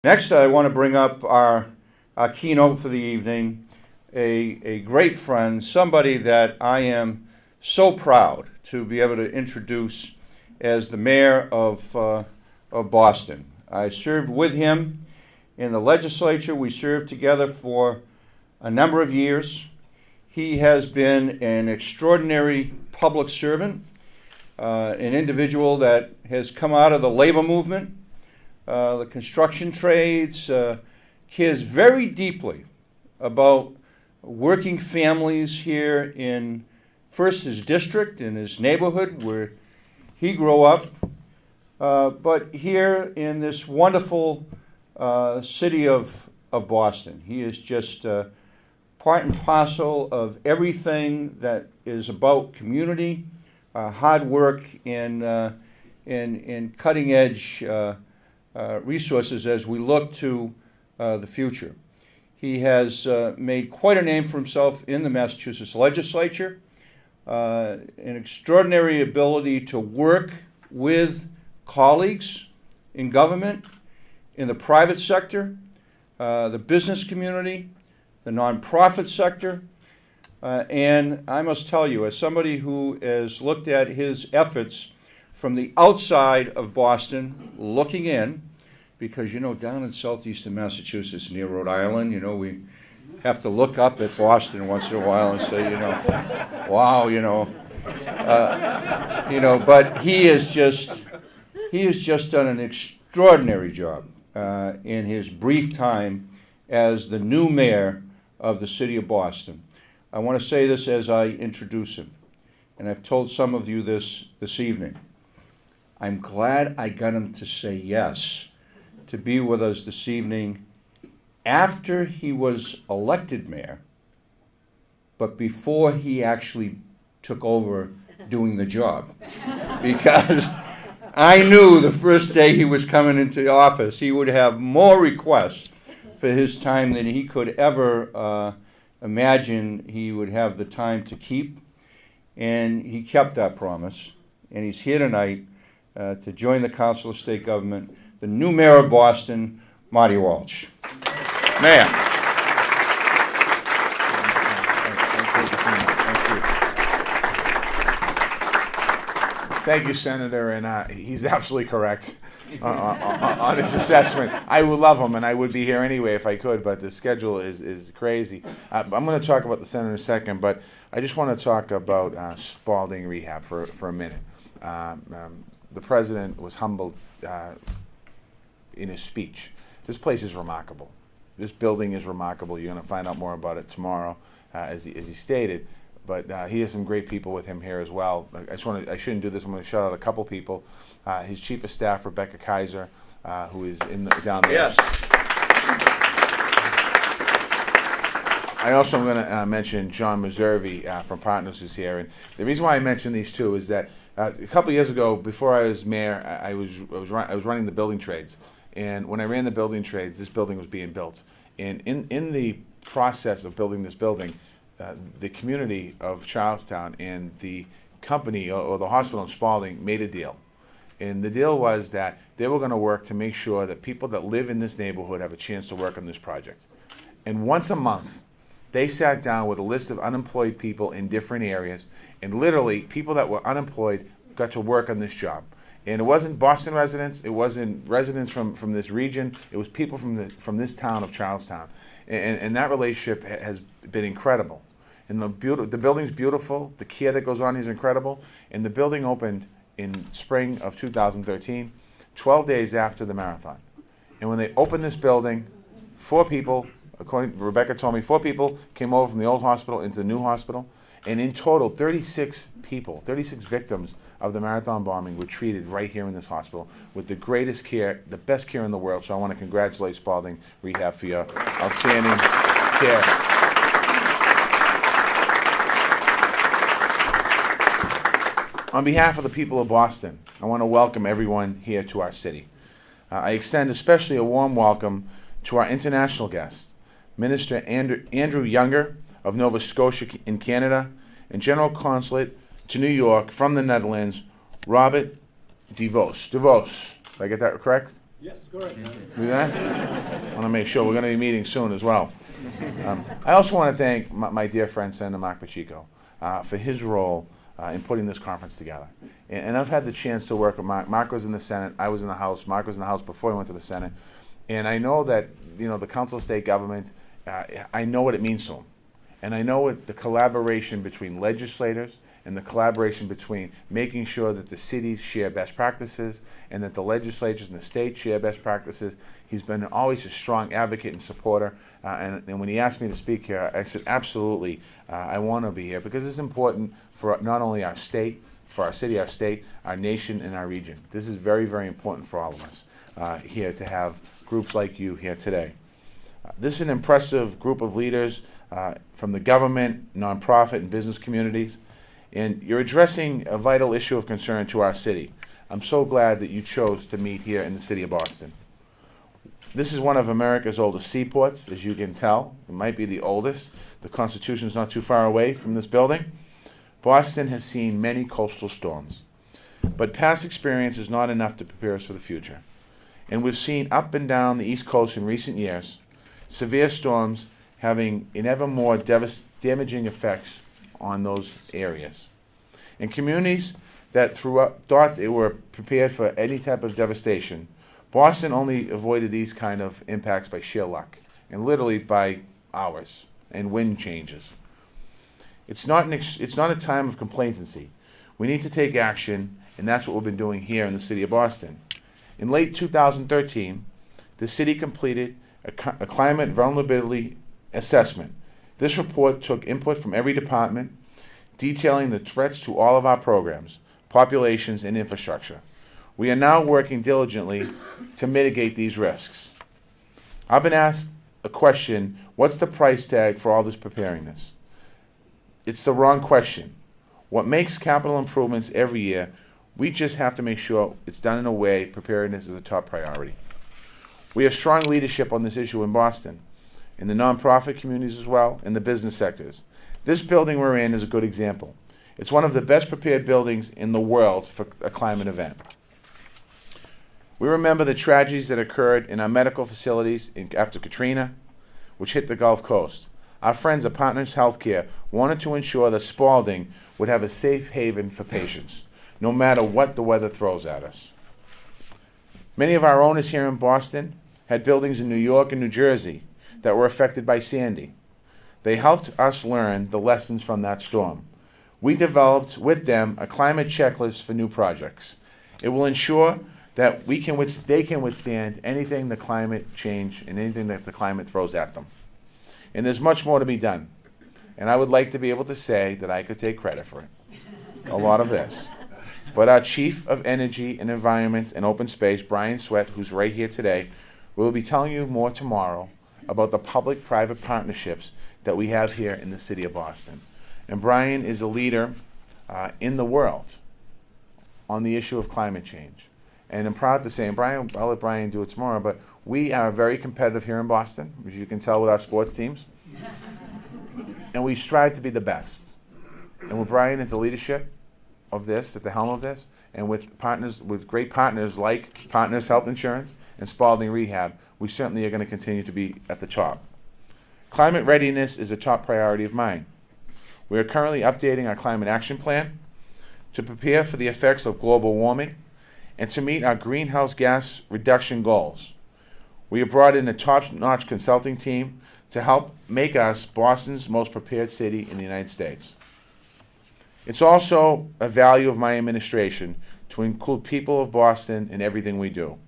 Next, I want to bring up our keynote for the evening, a great friend, somebody that I am so proud to be able to introduce as the mayor of Boston. I served with him in the legislature. We served together for a number of years. He has been an extraordinary public servant, an individual that has come out of the labor movement, the construction trades, cares very deeply about working families here in first his district, in his neighborhood where he grew up, but here in this wonderful city of Boston. He is just part and parcel of everything that is about community, hard work, and cutting edge resources as we look to the future. He has made quite a name for himself in the Massachusetts legislature, an extraordinary ability to work with colleagues in government, in the private sector, the business community, the nonprofit sector, and I must tell you, as somebody who has looked at his efforts from the outside of Boston, looking in, because, down in southeastern Massachusetts near Rhode Island, we have to look up at Boston once in a while and say, wow, but he has just done an extraordinary job in his brief time as the new mayor of the city of Boston. I want to say this as I introduce him, and I've told some of you this evening. I'm glad I got him to say yes to be with us this evening after he was elected mayor, but before he actually took over doing the job. Because I knew the first day he was coming into the office, he would have more requests for his time than he could ever imagine he would have the time to keep. And he kept that promise. And he's here tonight to join the Council of State Government, the new mayor of Boston, Marty Walsh. Mayor. Thank you, Senator, and he's absolutely correct on his assessment. I would love him, and I would be here anyway if I could, but the schedule is crazy. I'm going to talk about the Senator in a second, but I just want to talk about Spalding Rehab for a minute. The President was humbled in his speech. This place is remarkable. This building is remarkable. You're going to find out more about it tomorrow, as he stated. But he has some great people with him here as well. I shouldn't do this. I'm going to shout out a couple people. His Chief of Staff, Rebecca Kaiser, who is down there. Yes. I also am going to mention John Meservey from Partners, who's here. And the reason why I mention these two is that a couple of years ago, before I was mayor, I was running the building trades. And when I ran the building trades, this building was being built. And in the process of building this building, the community of Charlestown and the company or the hospital in Spalding made a deal. And the deal was that they were going to work to make sure that people that live in this neighborhood have a chance to work on this project. And once a month, they sat down with a list of unemployed people in different areas, and literally people that were unemployed got to work on this job. And it wasn't Boston residents, it wasn't residents from this region, it was people from this town of Charlestown. And that relationship has been incredible. And the building's beautiful, the care that goes on here is incredible, and the building opened in spring of 2013, 12 days after the marathon. And when they opened this building, 4 people, according to Rebecca told me, 4 people came over from the old hospital into the new hospital, and in total, 36 people, 36 victims of the marathon bombing were treated right here in this hospital with the greatest care, the best care in the world. So I want to congratulate Spalding Rehab for your outstanding care. On behalf of the people of Boston, I want to welcome everyone here to our city. I extend especially a warm welcome to our international guest, Minister Andrew Younger of Nova Scotia in Canada, and General Consulate to New York from the Netherlands, Robert De Vos. De Vos, did I get that correct? Yes, correct. Do that? I want to make sure we're going to be meeting soon as well. I also want to thank my dear friend Senator Mark Pacheco for his role in putting this conference together. And I've had the chance to work with Mark. Mark was in the Senate. I was in the House. Mark was in the House before he went to the Senate. And I know that, the Council of State Government, I know what it means to him. And I know the collaboration between legislators and the collaboration between making sure that the cities share best practices and that the legislatures and the states share best practices. He's been always a strong advocate and supporter. And when he asked me to speak here, I said, absolutely, I want to be here because it's important for not only our state, for our city, our state, our nation, and our region. This is very, very important for all of us here to have groups like you here today. This is an impressive group of leaders from the government, nonprofit, and business communities. And you're addressing a vital issue of concern to our city. I'm so glad that you chose to meet here in the city of Boston. This is one of America's oldest seaports, as you can tell. It might be the oldest. The Constitution is not too far away from this building. Boston has seen many coastal storms, but past experience is not enough to prepare us for the future. And we've seen up and down the East Coast in recent years, severe storms having ever more damaging effects on those areas. And communities that thought they were prepared for any type of devastation, Boston only avoided these kind of impacts by sheer luck, and literally by hours and wind changes. It's not a time of complacency. We need to take action, and that's what we've been doing here in the city of Boston. In late 2013, the city completed a climate vulnerability assessment. This report took input from every department, detailing the threats to all of our programs, populations, and infrastructure. We are now working diligently to mitigate these risks. I've been asked a question, what's the price tag for all this preparedness? It's the wrong question. What makes capital improvements every year, we just have to make sure it's done in a way preparedness is a top priority. We have strong leadership on this issue in Boston, in the nonprofit communities as well, in the business sectors. This building we're in is a good example. It's one of the best prepared buildings in the world for a climate event. We remember the tragedies that occurred in our medical facilities after Katrina, which hit the Gulf Coast. Our friends at Partners Healthcare wanted to ensure that Spalding would have a safe haven for patients, no matter what the weather throws at us. Many of our owners here in Boston had buildings in New York and New Jersey that were affected by Sandy. They helped us learn the lessons from that storm. We developed with them a climate checklist for new projects. It will ensure that they can withstand anything the climate change and anything that the climate throws at them. And there's much more to be done. And I would like to be able to say that I could take credit for it, a lot of this. But our Chief of Energy and Environment and Open Space, Brian Sweat, who's right here today, will be telling you more tomorrow about the public-private partnerships that we have here in the city of Boston. And Brian is a leader in the world on the issue of climate change. And I'm proud to say, and Brian, I'll let Brian do it tomorrow, but we are very competitive here in Boston, as you can tell with our sports teams. And we strive to be the best. And with Brian at the leadership of this, at the helm of this, and with great partners like Partners Health Insurance and Spalding Rehab, we certainly are going to continue to be at the top. Climate readiness is a top priority of mine. We are currently updating our climate action plan to prepare for the effects of global warming and to meet our greenhouse gas reduction goals. We have brought in a top-notch consulting team to help make us Boston's most prepared city in the United States. It's also a value of my administration to include people of Boston in everything we do.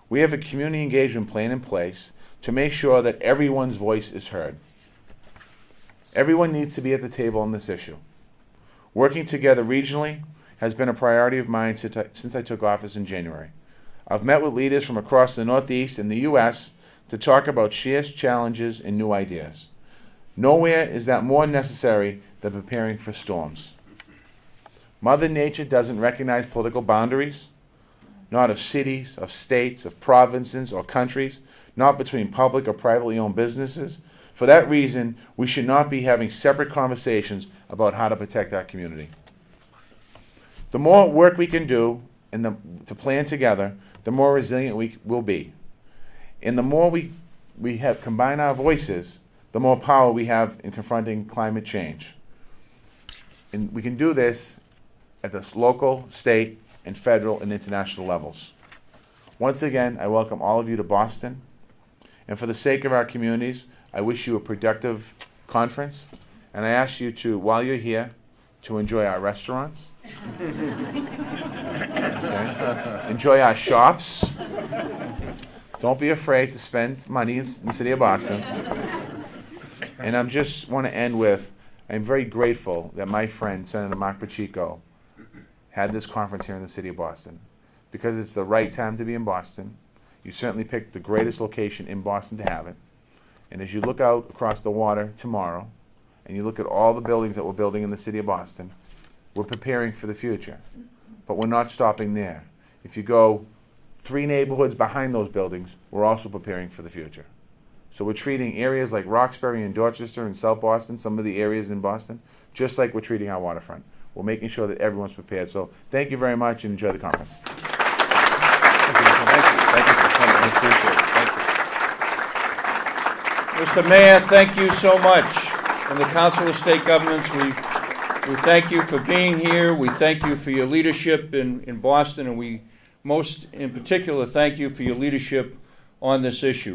We have a community engagement plan in place to make sure that everyone's voice is heard. Everyone needs to be at the table on this issue. Working together regionally has been a priority of mine since I took office in January. I've met with leaders from across the Northeast and the U.S. to talk about shared challenges and new ideas. Nowhere is that more necessary than preparing for storms. Mother Nature doesn't recognize political boundaries, not of cities, of states, of provinces, or countries, not between public or privately owned businesses. For that reason, we should not be having separate conversations about how to protect our community. The more work we can do to plan together, the more resilient we will be. And the more we have combined our voices, the more power we have in confronting climate change. And we can do this at the local, state, and federal and international levels. Once again, I welcome all of you to Boston. And for the sake of our communities, I wish you a productive conference. And I ask you to, while you're here, to enjoy our restaurants. Okay? Enjoy our shops. Don't be afraid to spend money in the city of Boston. And I just want to end with, I'm very grateful that my friend, Senator Mark Pacheco, had this conference here in the city of Boston, because it's the right time to be in Boston. You certainly picked the greatest location in Boston to have it. And as you look out across the water tomorrow, and you look at all the buildings that we're building in the city of Boston, we're preparing for the future. But we're not stopping there. If you go 3 neighborhoods behind those buildings, we're also preparing for the future. So we're treating areas like Roxbury and Dorchester and South Boston, some of the areas in Boston, just like we're treating our waterfront. We're making sure that everyone's prepared. So thank you very much and enjoy the conference. Thank you for coming. I appreciate it. Thank you. Mr. Mayor, thank you so much. And the Council of State Governments, we thank you for being here. We thank you for your leadership in Boston, and we most in particular thank you for your leadership on this issue.